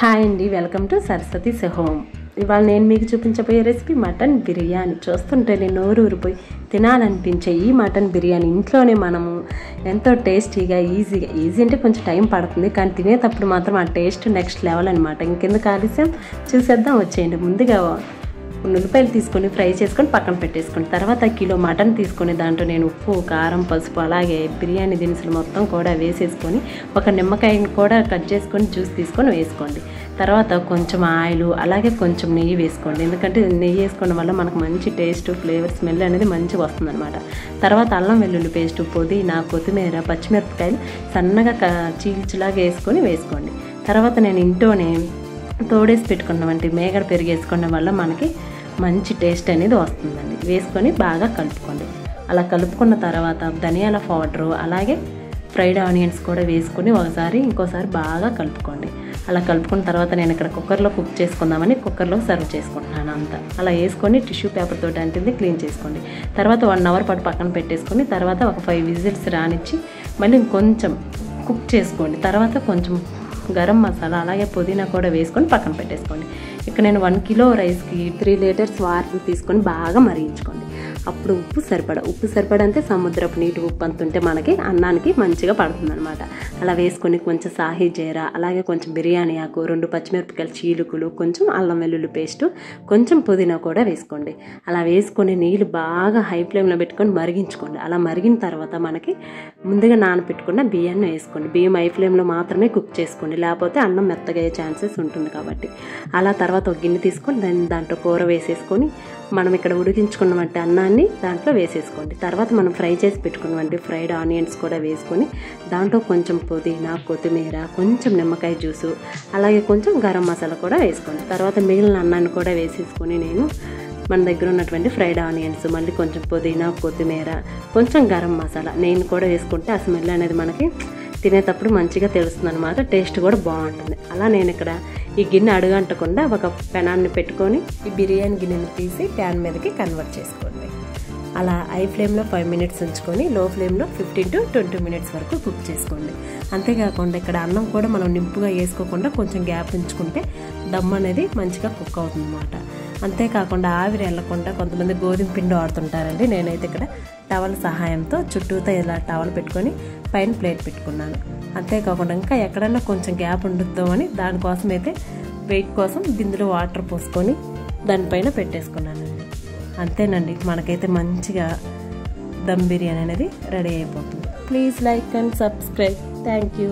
Hi అండి, welcome to Saraswati home. ఇవాళ నేను మీకు చూపించబోయే రెసిపీ మటన్ బిర్యానీ. చూస్తుంటే నేను నోరు ఊరిపోయి తినాలనిపించే ఈ మటన్ బిర్యానీ ఇంట్లోనే మనము ఎంతో టేస్టీగా ఈజీ అంటే కొంచెం టైం పడుతుంది, కానీ తినేటప్పుడు మాత్రం ఆ టేస్ట్ నెక్స్ట్ లెవెల్ అనమాట. ఇంకెందుకు ఆలస్యం, చూసేద్దాం వచ్చేయండి. ముందుగా ఉల్లిపాయలు తీసుకొని ఫ్రై చేసుకొని పక్కన పెట్టేసుకోండి. తర్వాత కిలో మటన్ తీసుకొని దాంట్లో నేను ఉప్పు, కారం, పసుపు అలాగే బిర్యానీ దినుసులు మొత్తం కూడా వేసేసుకొని ఒక నిమ్మకాయని కూడా కట్ చేసుకొని జ్యూస్ తీసుకొని వేసుకోండి. తర్వాత కొంచెం ఆయిల్ అలాగే కొంచెం నెయ్యి వేసుకోండి, ఎందుకంటే నెయ్యి వేసుకోవడం వల్ల మనకు మంచి టేస్ట్, ఫ్లేవర్, స్మెల్ అనేది మంచిగా వస్తుంది అనమాట. తర్వాత అల్లం వెల్లుల్లి పేస్టు, పుదీనా, కొత్తిమీర, పచ్చిమిరపకాయలు సన్నగా చీల్చులాగా వేసుకోండి. తర్వాత నేను ఇంట్లోనే తోడేసి పెట్టుకున్నామంటే మేగడ పెరుగు వేసుకోవడం వల్ల మనకి మంచి టేస్ట్ అనేది వస్తుందండి. వేసుకొని బాగా కలుపుకోండి. అలా కలుపుకున్న తర్వాత ధనియాల పౌడరు అలాగే ఫ్రైడ్ ఆనియన్స్ కూడా వేసుకొని ఇంకోసారి బాగా కలుపుకోండి. అలా కలుపుకున్న తర్వాత నేను ఇక్కడ కుక్కర్లో కుక్ చేసుకుందామని కుక్కర్లో సర్వ్ చేసుకుంటున్నాను అంతా. అలా వేసుకొని టిష్యూ పేపర్ తోటి అంటే క్లీన్ చేసుకోండి. తర్వాత 1 అవర్ పాటు పక్కన పెట్టేసుకొని తర్వాత ఒక 5 విజిల్స్ రానిచ్చి మళ్ళీ ఇంకొంచెం కుక్ చేసుకోండి. తర్వాత కొంచెం గరం మసాలా అలాగే పుదీనా కూడా వేసుకొని పక్కన పెట్టేసుకోండి. ఇక్కడ నేను 1 కిలో రైస్కి 3 లీటర్స్ వాటర్ తీసుకొని బాగా మరిగించుకోండి. అప్పుడు ఉప్పు సరిపడా అంటే సముద్రపు నీటి ఉప్పు అంత ఉంటే మనకి అన్నానికి మంచిగా పడుతుంది అనమాట. అలా వేసుకొని కొంచెం సాహీ జీరా అలాగే కొంచెం బిర్యానీ ఆకు, 2 పచ్చిమిరపకాయలు చీలుకులు, కొంచెం అల్లం వెల్లుల్లి పేస్టు, కొంచెం పుదీనా కూడా వేసుకోండి. అలా వేసుకొని నీళ్ళు బాగా హై ఫ్లేమ్లో పెట్టుకొని మరిగించుకోండి. అలా మరిగిన తర్వాత మనకి ముందుగా నానబెట్టుకున్న బియ్యాన్ని వేసుకోండి. బియ్యం హై ఫ్లేమ్లో మాత్రమే కుక్ చేసుకోండి, లేకపోతే అన్నం మెత్తగా అయ్యే ఛాన్సెస్ ఉంటుంది కాబట్టి. అలా తర్వాత ఒక గిన్నె తీసుకొని దాంట్లో కూర వేసేసుకొని మనం ఇక్కడ ఉడికించుకున్నటువంటి అన్నాన్ని దాంట్లో వేసేసుకోండి. తర్వాత మనం ఫ్రై చేసి పెట్టుకున్నటువంటి ఫ్రైడ్ ఆనియన్స్ కూడా వేసుకొని దాంట్లో కొంచెం పుదీనా, కొత్తిమీర, కొంచెం నిమ్మకాయ జ్యూసు అలాగే కొంచెం గరం మసాలా కూడా వేసుకోండి. తర్వాత మిగిలిన అన్నాన్ని కూడా వేసేసుకొని నేను మన దగ్గర ఉన్నటువంటి ఫ్రైడ్ ఆనియన్స్, మళ్ళీ కొంచెం పుదీనా, కొత్తిమీర, కొంచెం గరం మసాలా నేను కూడా వేసుకుంటే ఆ స్మెల్ అనేది మనకి తినేటప్పుడు మంచిగా తెలుస్తుంది అనమాట. టేస్ట్ కూడా బాగుంటుంది. అలా నేను ఇక్కడ ఈ గిన్నె అడుగంటకుండా ఒక పెనాన్ని పెట్టుకొని ఈ బిర్యానీ గిన్నెని తీసి ప్యాన్ మీదకి కన్వర్ట్ చేసుకోండి. అలా హై ఫ్లేమ్లో 5 మినిట్స్ ఉంచుకొని లో ఫ్లేమ్లో 15 to 20 మినిట్స్ వరకు కుక్ చేసుకోండి. అంతేకాకుండా ఇక్కడ అన్నం కూడా మనం నింపుగా వేసుకోకుండా కొంచెం గ్యాప్ ఉంచుకుంటే దమ్ అనేది మంచిగా కుక్ అవుతుంది అన్నమాట. అంతేకాకుండా ఆవిరి వెళ్ళకుండా కొంతమంది గోధుమ పిండి వాడుతుంటారండి. నేనైతే ఇక్కడ టవల్ సహాయంతో చుట్టూతో ఇలా టవల్ పెట్టుకొని పైన ప్లేట్ పెట్టుకున్నాను. అంతేకాకుండా ఇంకా ఎక్కడన్నా కొంచెం గ్యాప్ ఉండుద్దాం అని దానికోసం అయితే వెయిట్ కోసం బిందులో వాటర్ పోసుకొని దానిపైన పెట్టేసుకున్నానండి. అంతేనండి, మనకైతే మంచిగా దమ్ బిర్యానీ అనేది రెడీ అయిపోతుంది. Please like and subscribe. Thank you.